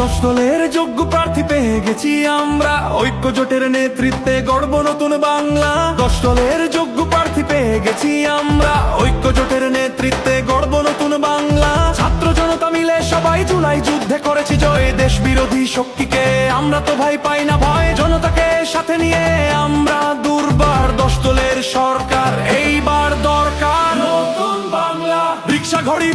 10 দলের যোগ্য প্রার্থী পেয়ে গেছি আমরা, ঐক্য জোটের নেতৃত্বে গড়ব নতুন বাংলা। 10 দলের যোগ্য প্রার্থী পেয়ে গেছি আমরা, ঐক্য জোটের নেতৃত্বে গড়ব নতুন বাংলা। ছাত্র জনতা মিলে সবাই জুলাই যুদ্ধে করেছি জয়, দেশ বিরোধী শক্তিকে আমরা তো ভাই পাই না ভয়। জনতাকে সাথে নিয়ে আমরা দুর্বার, 10 দলের সরকার এইবার দরকার নতুন বাংলা। রিক্সা ঘড়ি